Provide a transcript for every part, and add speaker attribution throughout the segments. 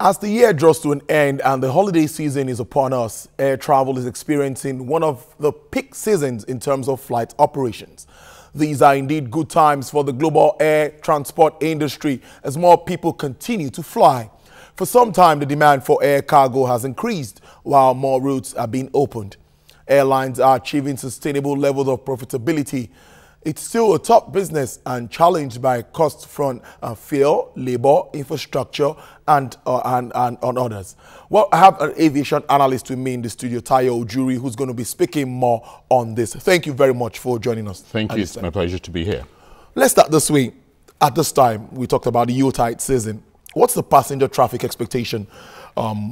Speaker 1: As the year draws to an end and the holiday season is upon us, air travel is experiencing one of the peak seasons in terms of flight operations. These are indeed good times for the global air transport industry as more people continue to fly. For some time, the demand for air cargo has increased while more routes are being opened. Airlines are achieving sustainable levels of profitability. It's still a top business and challenged by costs from fuel, labor, infrastructure, and on others. Well, I have an aviation analyst with me in the studio, Ojuri, who's going to be speaking more on this. Thank you very much for joining us.
Speaker 2: Thank you. It's my pleasure to be here.
Speaker 1: Let's start this way. At this time, we talked about the Yuletide season. What's the passenger traffic expectation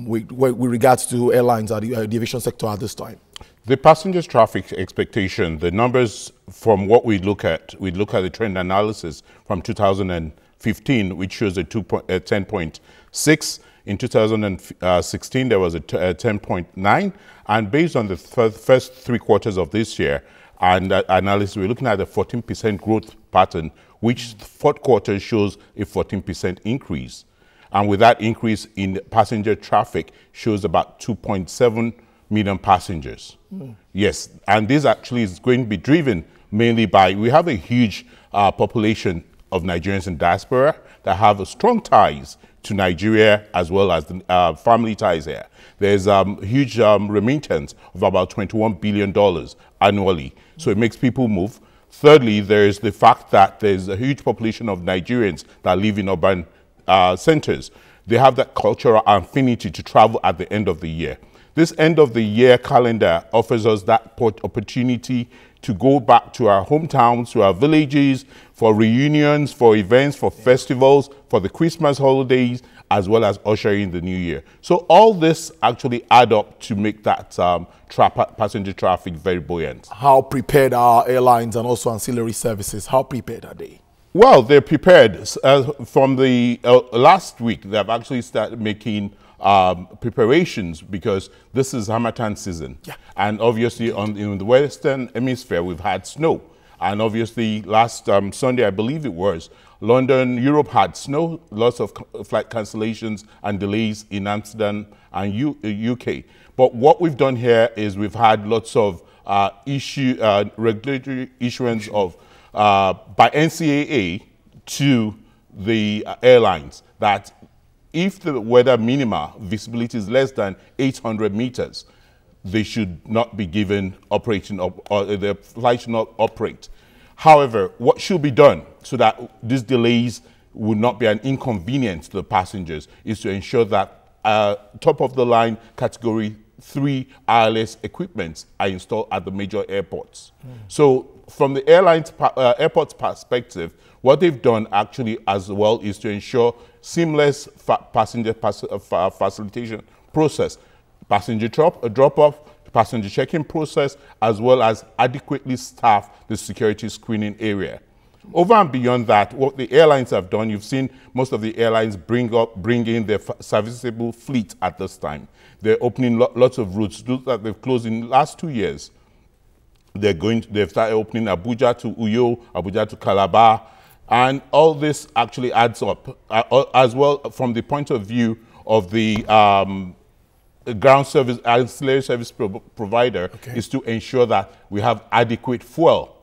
Speaker 1: with regards to airlines at the aviation sector at this time?
Speaker 2: The passengers traffic expectation, the numbers from what we look at the trend analysis from 2015, which shows a 10.6. In 2016, there was a 10.9. And based on the first 3 quarters of this year and analysis, we're looking at a 14% growth pattern, which fourth quarter shows a 14% increase. And with that increase in passenger traffic shows about 2.7 million passengers. Yes, and this actually is going to be driven mainly by, we have a huge population of Nigerians in diaspora that have strong ties to Nigeria as well as the, family ties here. There's huge remittance of about $21 billion annually, so it makes people move. Thirdly, there's the fact that there's a huge population of Nigerians that live in urban centers. They have that cultural affinity to travel at the end of the year. This end of the year calendar offers us that opportunity to go back to our hometowns, to our villages, for reunions, for events, for festivals, for the Christmas holidays, as well as ushering the new year. So all this actually add up to make that passenger traffic very buoyant.
Speaker 1: How prepared are airlines and also ancillary services? How prepared are they?
Speaker 2: Well, they're prepared. From the last week, they've actually started making preparations because this is Harmattan season. Yeah. And obviously in the Western Hemisphere, we've had snow. And obviously last Sunday, I believe it was, London, Europe had snow, lots of flight cancellations and delays in Amsterdam and UK. But what we've done here is we've had lots of regulatory issuance of by NCAA to the airlines that if the weather minima visibility is less than 800 meters, they should not be given operating or the flight should not operate. However, what should be done so that these delays will not be an inconvenience to the passengers is to ensure that top of the line category 3 ILS equipments are installed at the major airports. So from the airport's perspective, what they've done actually as well is to ensure seamless passenger facilitation process, passenger drop-off, passenger check-in process, as well as adequately staff the security screening area. Over and beyond that, what the airlines have done, you've seen most of the airlines bring in their serviceable fleet at this time. They're opening lots of routes that they've closed in the last 2 years. They've started opening Abuja to Uyo, Abuja to Calabar, and all this actually adds up as well from the point of view of the ground service, ancillary service provider, is to ensure that we have adequate fuel.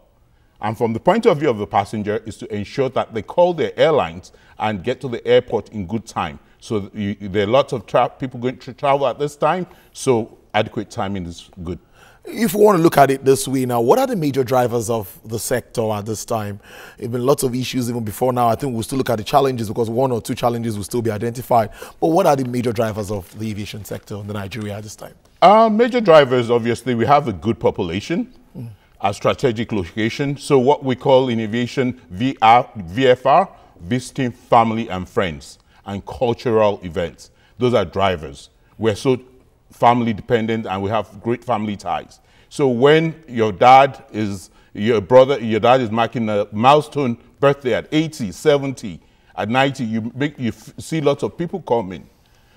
Speaker 2: And from the point of view of the passenger is to ensure that they call their airlines and get to the airport in good time. So there are lots of people going to travel at this time, so adequate timing is good.
Speaker 1: If we want to look at it this way now, what are the major drivers of the sector at this time? There have been lots of issues even before now. I think we'll still look at the challenges because 1 or 2 challenges will still be identified. But what are the major drivers of the aviation sector in Nigeria at this time?
Speaker 2: Major drivers, obviously, we have a good population, a strategic location. So what we call in aviation VFR, visiting family and friends, and cultural events. Those are drivers. We're so family dependent and we have great family ties. So when your dad is marking a milestone birthday at 80, 70, at 90, you see lots of people coming,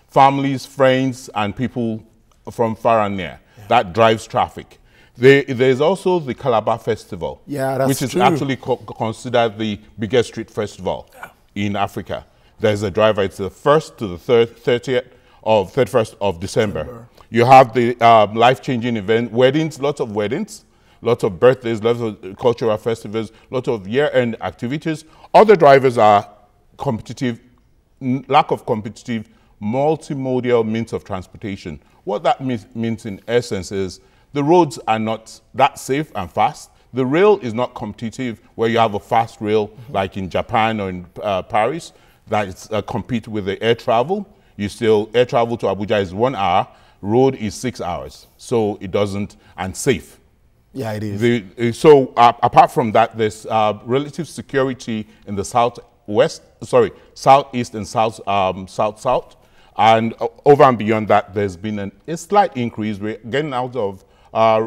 Speaker 2: families, friends, and people from far and near. Yeah. That drives traffic. There's also the Calabar Festival, which is actually considered the biggest street festival in Africa. there's a driver. It's the 1st to the 31st of December. You have the life-changing event, weddings, lots of birthdays, lots of cultural festivals, lots of year-end activities. Other drivers are competitive, lack of competitive, multimodal means of transportation. What that means in essence is the roads are not that safe and fast. The rail is not competitive where you have a fast rail like in Japan or in Paris that compete with the air travel. Air travel to Abuja is 1 hour, road is 6 hours. So it doesn't, and safe.
Speaker 1: Yeah, it is.
Speaker 2: So apart from that, there's relative security in the southeast and south. And over and beyond that, there's been a slight increase. We're getting out of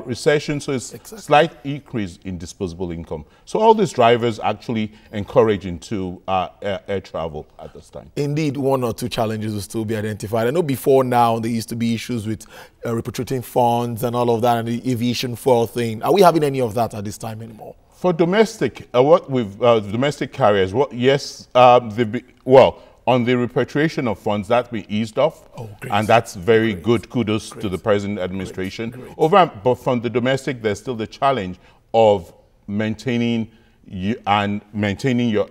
Speaker 2: recession, so it's a slight increase in disposable income. So all these drivers actually encourage into air travel at this time.
Speaker 1: Indeed, one or two challenges will still be identified. I know before now there used to be issues with repatriating funds and all of that, and the aviation fuel thing. Are we having any of that at this time anymore?
Speaker 2: For domestic, domestic carriers, on the repatriation of funds, that's been eased off, and that's very good. Kudos to the present administration. Great. But from the domestic, there's still the challenge of maintaining your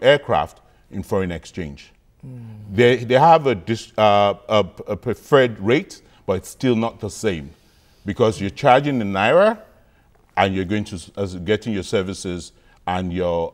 Speaker 2: aircraft in foreign exchange. They have a preferred rate, but it's still not the same because you're charging in naira, and you're going to getting your services and your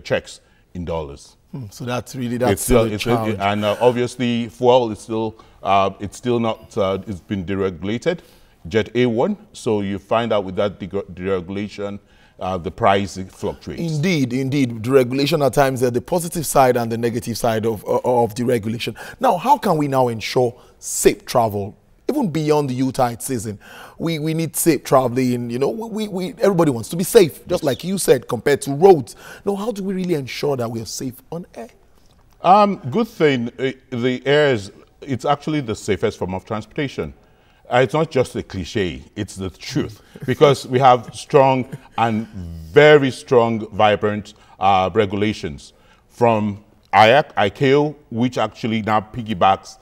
Speaker 2: checks in dollars.
Speaker 1: So that's still a challenge.
Speaker 2: And obviously, fuel is still it's been deregulated, Jet A1. So you find out with that deregulation, the price fluctuates.
Speaker 1: Indeed. Deregulation at times, the positive side and the negative side of deregulation. Now, how can we now ensure safe travel? Even beyond the Yuletide season, we need safe traveling. You know, everybody wants to be safe, just like you said, compared to roads. Now, how do we really ensure that we are safe on air?
Speaker 2: Good thing, the air it's actually the safest form of transportation. It's not just a cliche, it's the truth. Because we have strong and very strong, vibrant regulations from ICAO, which actually now piggybacks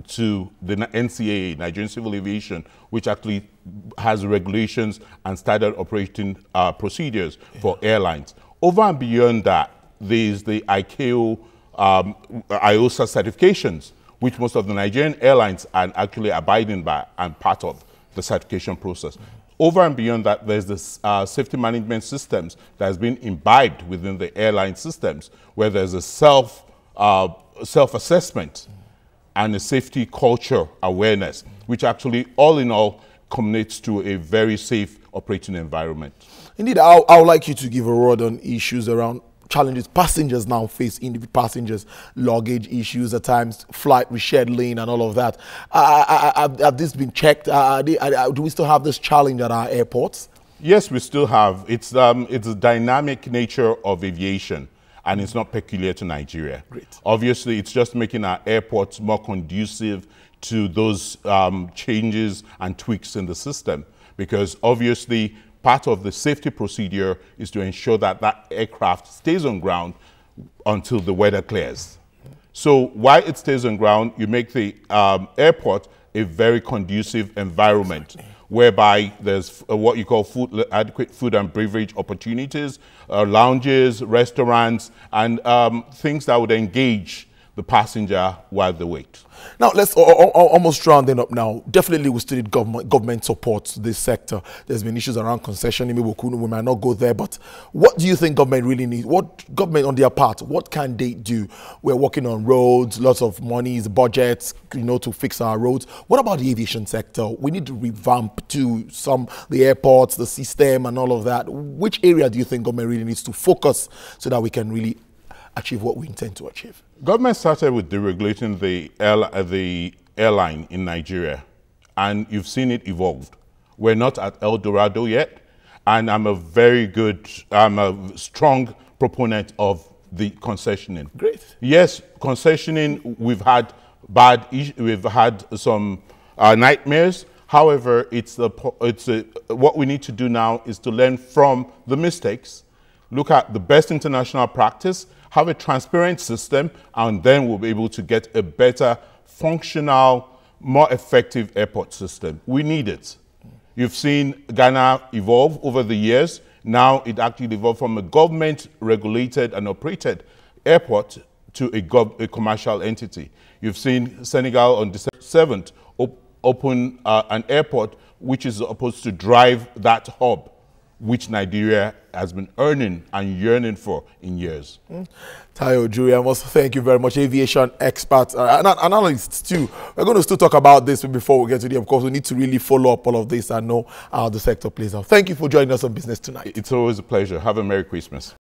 Speaker 2: to the NCAA, Nigerian Civil Aviation, which actually has regulations and standard operating procedures for airlines. Over and beyond that, there's the ICAO IOSA certifications, which most of the Nigerian airlines are actually abiding by and part of the certification process. Over and beyond that, there's this safety management systems that has been imbibed within the airline systems, where there's a self-assessment and a safety culture awareness, which actually, all in all, culminates to a very safe operating environment.
Speaker 1: Indeed, I would like you to give a word on issues around challenges passengers now face, individual passengers, luggage issues, at times flight rescheduling and all of that. Have this been checked? Do we still have this challenge at our airports?
Speaker 2: Yes, we still have. It's a dynamic nature of aviation, and it's not peculiar to Nigeria.
Speaker 1: Great.
Speaker 2: Obviously, it's just making our airports more conducive to those changes and tweaks in the system, because obviously part of the safety procedure is to ensure that that aircraft stays on ground until the weather clears. So while it stays on ground, you make the airport a very conducive environment, whereby there's what you call adequate food and beverage opportunities, lounges, restaurants, and things that would engage the passenger while they wait.
Speaker 1: Now, let's almost rounding up now. Definitely, we still need government support to this sector. There's been issues around concession. We might not go there, but what do you think government really needs? What government on their part, what can they do? We're working on roads, lots of monies, budgets, to fix our roads. What about the aviation sector? We need to revamp the airports, the system, and all of that. Which area do you think government really needs to focus so that we can really achieve what we intend to achieve?
Speaker 2: Government started with deregulating the airline in Nigeria, and you've seen it evolved. We're not at El Dorado yet, and I'm a strong proponent of the concessioning.
Speaker 1: Great.
Speaker 2: Yes, concessioning, we've had some nightmares. However, what we need to do now is to learn from the mistakes, look at the best international practice, have a transparent system, and then we'll be able to get a better, functional, more effective airport system. We need it. You've seen Ghana evolve over the years. Now it actually evolved from a government-regulated and operated airport to a commercial entity. You've seen Senegal on December 7th open an airport which is supposed to drive that hub, which Nigeria has been earning and yearning for in years.
Speaker 1: Ojuri, I must thank you very much, aviation experts and analysts too. We're going to still talk about this before we get to the, of course, we need to really follow up all of this and know how the sector plays out. Thank you for joining us on Business Tonight.
Speaker 2: It's always a pleasure. Have a Merry Christmas.